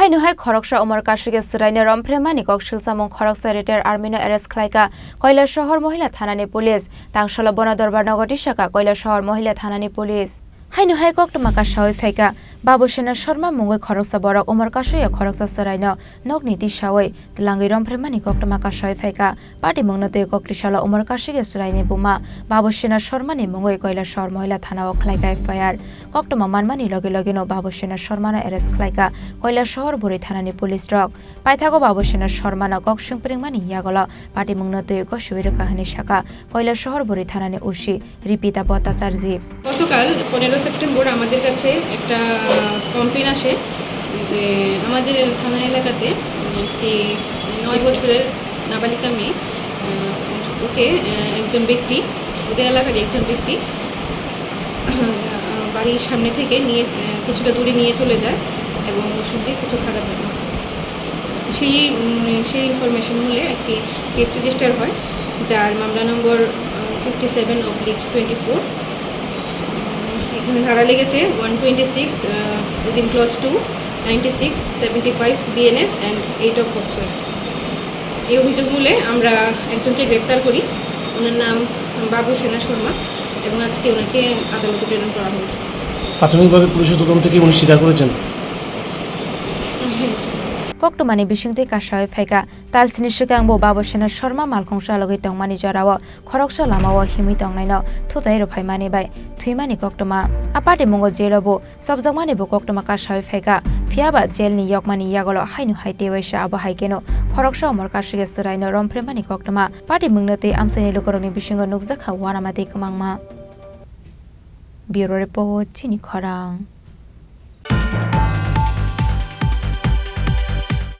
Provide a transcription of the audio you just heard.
Hainohai Khoroksa Umar Kasukya Chwrai Rompherekha Kokshil Samung Khoroksa Retired Army no arrest Khlaika Koila Shohor Mohila Thanani Police Tangshala Bona Dorbar Nagati Shaka Koila Shohor Mohila Thanani Police Hainohai Koktoma Kashawi Feka Babu Shena Sharma Mungoi Khoroksa Borak Umar Kasukya Khoroksa Chwrai Nogni Tishawi Tlangi Rompherekha Koktoma Kashawi Feka Party Mungnote Koktishala Umar Kasukya Chwrai Buma Babu Shena Sharma ni Mungoi Koila Shohor Mohila Thana Khlaika FIR Koktoma Manmani Logino Babu Shena Sharma arrest Khlaika Koila Shohor Buri Thanani Police Drug Paithago Babu Shena Sharma Kokshing Pringmani Yagola Party Mungnote Koshuir Kahani Shaka Koila Shohor Buri Thanani Ushi Repeat Abota Sarzi গতকাল 15 September আমাদের কাছে একটা complain আসে যে আমাদের থানা এলাকাতে একটি 9 বছরের নাবালিকা মেয়ে ওকে একজন ব্যক্তি ওদের এলাকার একজন ব্যক্তি বাড়ির সামনে থেকে নিয়ে কিছুটা দূরে নিয়ে চলে যায় এবং ওষুধ দিয়ে কিছু খারাপ হয় সেই ইনফরমেশন হলে একটি কেস রেজিস্টার হয় যার মামলা নম্বর 57/24 এখানে ধারা লেগেছে 126 within clause 2 96 75 BNS and 8 of POCSO. এই অভিযোগ মূলে আমরা একজনকে গ্রেপ্তার করি, ওনার নাম বাবু সেনা শর্মা এবং আজকে ওনাকে আদালতে প্রেরণ করা হয়েছে। প্রাথমিকভাবে পুলিশের তদন্ত থেকে উনি স্বীকার করেছেন। Koktomani Bishingte Kashawi Feka Talsini Shikangbo Babu Shena Sharma Malkongsha Logi Tongmani Jarawa Khoroksa Lamawa Himi Tongnaino Thutairo Phaimani Bai Thuimani Koktoma Apate Mongo Jelobo Sobjamani Bo Koktoma Kashawi Feka Fiaba Jelni Yokmani Yagolo Hainohai Tewaisha Abo Haikeno Khoroksa Umar Kasukya Chwrai Rompherekha Koktoma Party Mungnote Amseni Lokoroni Bishingo Nukzakha Wanamati Kamangma Bureau Report Chini Khorang